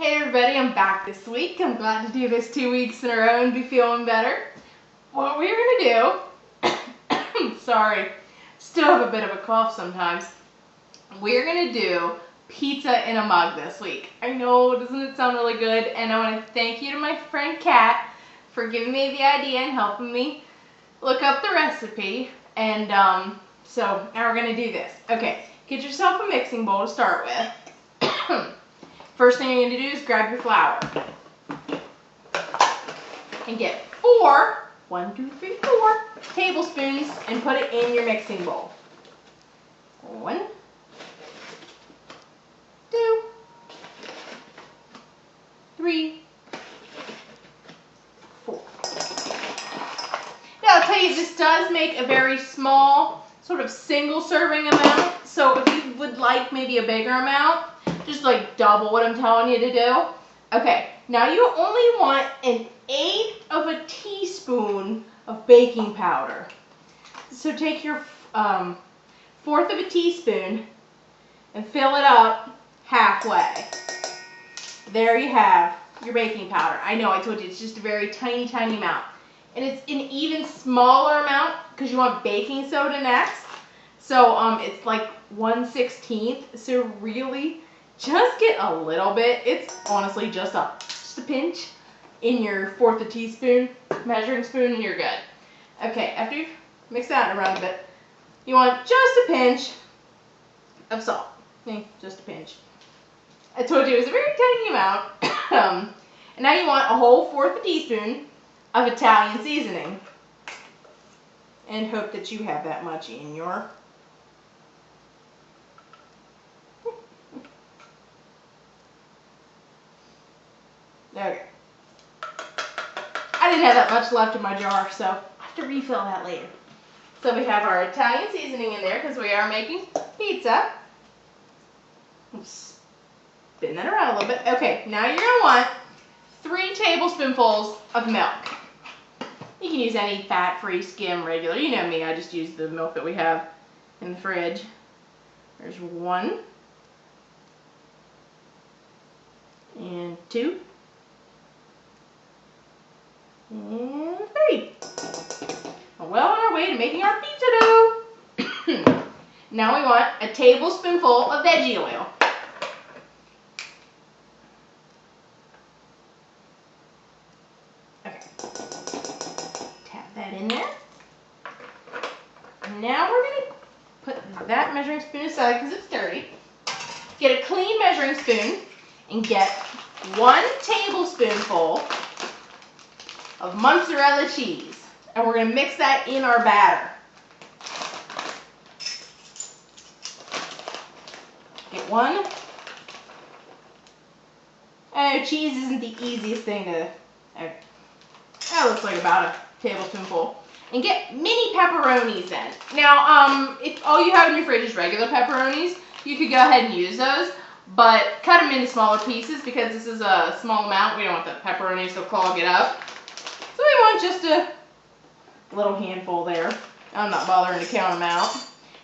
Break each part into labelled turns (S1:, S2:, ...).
S1: Hey everybody, I'm back this week. I'm glad to do this 2 weeks in a row and be feeling better. What we're going to do, sorry, still have a bit of a cough sometimes. We're going to do pizza in a mug this week. I know, doesn't it sound really good? And I want to thank you to my friend Kat for giving me the idea and helping me look up the recipe. And so now we're going to do this. Okay, get yourself a mixing bowl to start with. First thing you're going to do is grab your flour and get 4 tablespoons and put it in your mixing bowl. 1, 2, 3, 4. Now I'll tell you, this does make a very small sort of single serving amount, so if you would like maybe a bigger amount, just like double what I'm telling you to do. Okay, now you only want 1/8 of a teaspoon of baking powder. So take your 1/4 of a teaspoon and fill it up halfway. There you have your baking powder. I know, I told you, it's just a very tiny, tiny amount. And it's an even smaller amount because you want baking soda next. So it's like 1/16. So really, just get a little bit. It's honestly just a pinch in your 1/4 a teaspoon measuring spoon and you're good. Okay, after you mix that around a bit, you want just a pinch of salt. Okay, just a pinch. I told you it was a very tiny amount. And now you want a whole 1/4 a teaspoon of Italian seasoning. And hope that you have that much in your Okay. I didn't have that much left in my jar, so I have to refill that later. So we have our Italian seasoning in there because we are making pizza. Spin that around a little bit. Okay, now you're going to want 3 tablespoonfuls of milk. You can use any fat-free, skim, regular. You know me, I just use the milk that we have in the fridge. There's 1 and 2. And 3. We're well on our way to making our pizza dough. Now we want a tablespoonful of veggie oil. Okay. Tap that in there. And now we're going to put that measuring spoon aside because it's dirty. Get a clean measuring spoon and get 1 tablespoonful of mozzarella cheese, and we're going to mix that in our batter. Get 1. Oh, cheese isn't the easiest thing to, okay. That looks like about a tablespoonful. And get mini pepperonis then. Now, if all you have in your fridge is regular pepperonis, you could go ahead and use those, but cut them into smaller pieces because this is a small amount. We don't want the pepperonis to clog it up. So we want just a little handful there. I'm not bothering to count them out.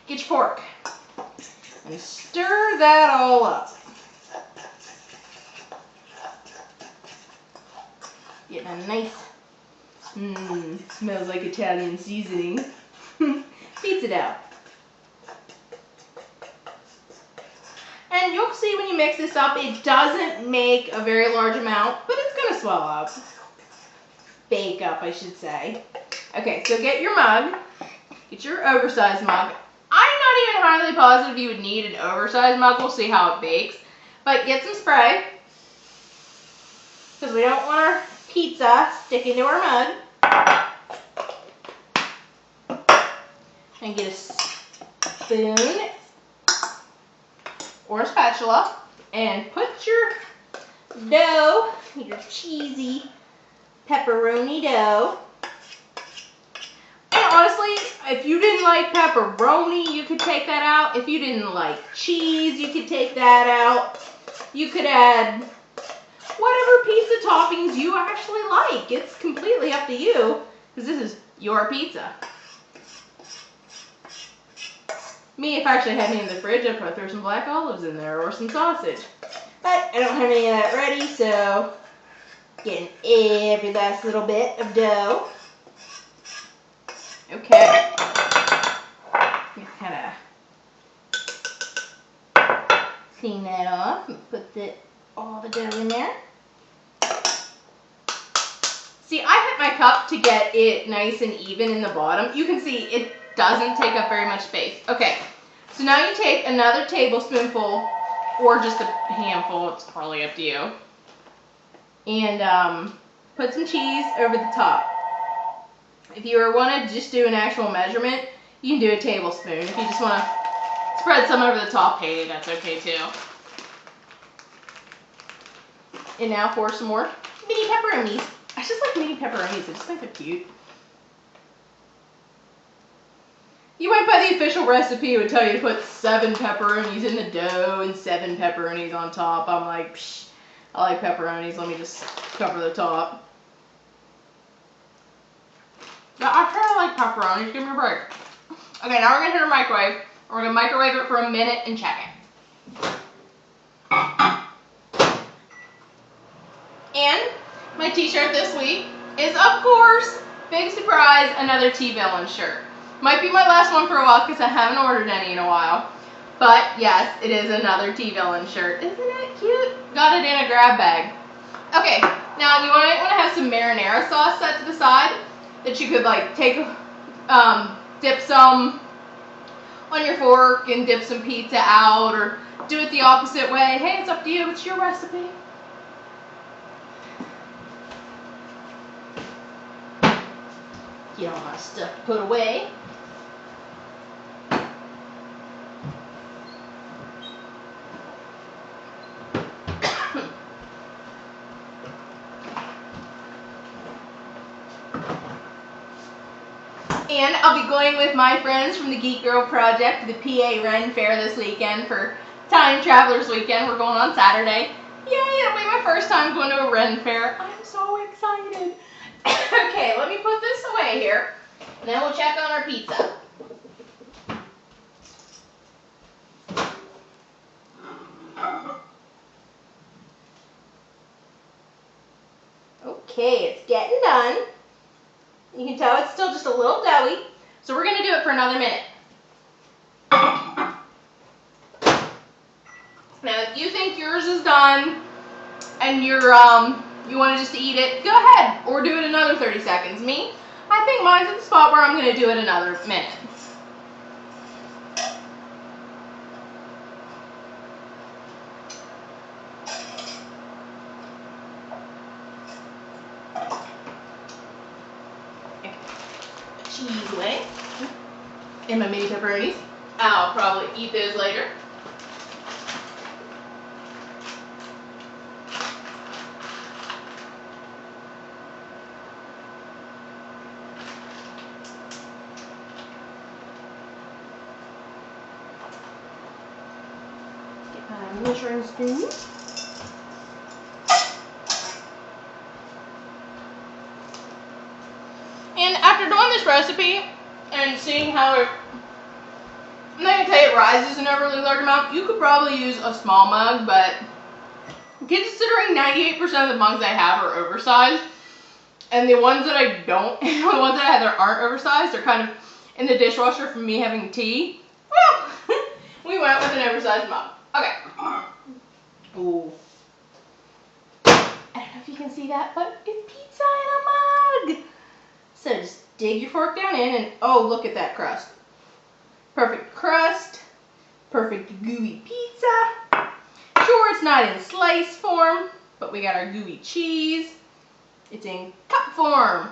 S1: Get your fork and stir that all up. Getting a nice, smells like Italian seasoning, pizza dough. And you'll see when you mix this up, it doesn't make a very large amount, but it's going to swell up. Bake up, I should say. Okay, so get your mug. Get your oversized mug. I'm not even highly positive you would need an oversized mug. We'll see how it bakes. But get some spray, because we don't want our pizza sticking to our mug. And get a spoon or a spatula and put your dough, your cheesy pepperoni dough. And honestly, if you didn't like pepperoni, you could take that out. If you didn't like cheese, you could take that out. You could add whatever pizza toppings you actually like. It's completely up to you because this is your pizza. Me, if I actually had any in the fridge, I'd probably throw some black olives in there or some sausage. But I don't have any of that ready, so getting every last little bit of dough. Okay. Just kind of clean that off and put all the dough in there. See, I hit my cup to get it nice and even in the bottom. You can see it doesn't take up very much space. Okay, so now you take another tablespoonful or just a handful, it's probably up to you, and put some cheese over the top. If you want to just do an actual measurement, you can do a tablespoon. If you just want to spread some over the top, hey, that's okay too. And now for some more mini pepperonis. I just like mini pepperonis, I just think they're cute. You might buy the official recipe, it would tell you to put 7 pepperonis in the dough and 7 pepperonis on top. I'm like, psh, I like pepperonis, let me just cover the top. Yeah, I kind of like pepperonis, give me a break. Okay, now we're going to hit our microwave. We're going to microwave it for a minute and check it. And my t-shirt this week is, of course, big surprise, another T-Villain shirt. Might be my last one for a while because I haven't ordered any in a while. But yes, it is another T-Villain shirt. Isn't it cute? Got it in a grab bag. Okay, now you might want to have some marinara sauce set to the side that you could like take, dip some on your fork and dip some pizza out, or do it the opposite way. Hey, it's up to you. It's your recipe. Get all my stuff to put away. And I'll be going with my friends from the Geek Girl Project to the PA Ren Fair this weekend for Time Travelers Weekend. We're going on Saturday. Yay, it'll be my first time going to a Ren Fair. I'm so excited. Okay, let me put this away here, and then we'll check on our pizza. Okay, it's getting done. You can tell it's still just a little doughy, so we're going to do it for another minute. Now, if you think yours is done and you want to just eat it, go ahead, or do it another 30 seconds. Me, I think mine's at the spot where I'm going to do it another minute. Cheese away. And my mini pepperonis. I'll probably eat those later. Get my measuring spoon. And after doing this recipe and seeing how I'm not going to tell you it rises in a really large amount, you could probably use a small mug, but considering 98% of the mugs I have are oversized, and the ones that I don't, the ones that I have that aren't oversized are kind of in the dishwasher from me having tea, well, we went with an oversized mug. Okay. Ooh. I don't know if you can see that, but it's pizza in a mug. So just dig your fork down in and, oh, look at that crust. Perfect crust, perfect gooey pizza. Sure, it's not in slice form, but we got our gooey cheese. It's in cup form.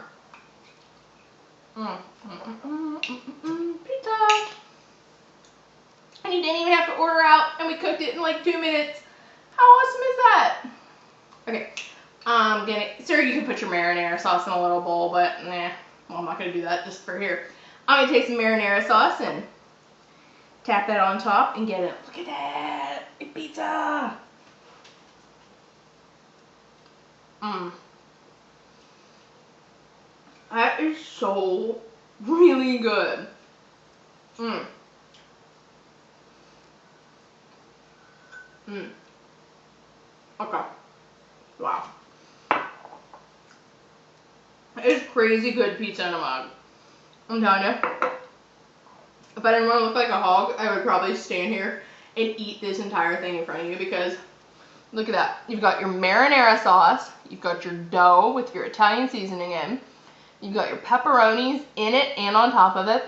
S1: Pizza. And you didn't even have to order out, and we cooked it in like 2 minutes. How awesome is that? Okay. Sir, you can put your marinara sauce in a little bowl, but nah, well, I'm not going to do that just for here. I'm going to take some marinara sauce and tap that on top and get it. Look at that. It's pizza. That is so really good. Okay. Wow. It's crazy good pizza in a mug. I'm telling you. If I didn't want to look like a hog, I would probably stand here and eat this entire thing in front of you because look at that. You've got your marinara sauce. You've got your dough with your Italian seasoning in. You've got your pepperonis in it and on top of it.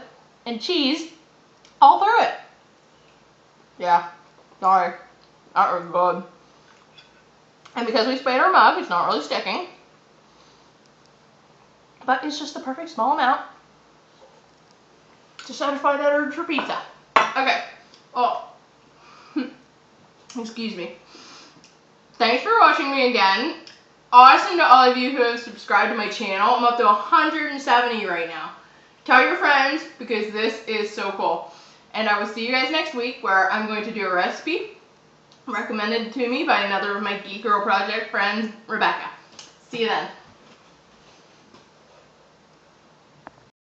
S1: And cheese all through it. Yeah. Sorry. That was good. And because we sprayed our mug, it's not really sticking. But it's just the perfect small amount to satisfy that urge for pizza. Okay. Oh. Excuse me. Thanks for watching me again. Awesome to all of you who have subscribed to my channel. I'm up to 170 right now. Tell your friends because this is so cool. And I will see you guys next week where I'm going to do a recipe recommended to me by another of my Geek Girl Project friends, Rebecca. See you then.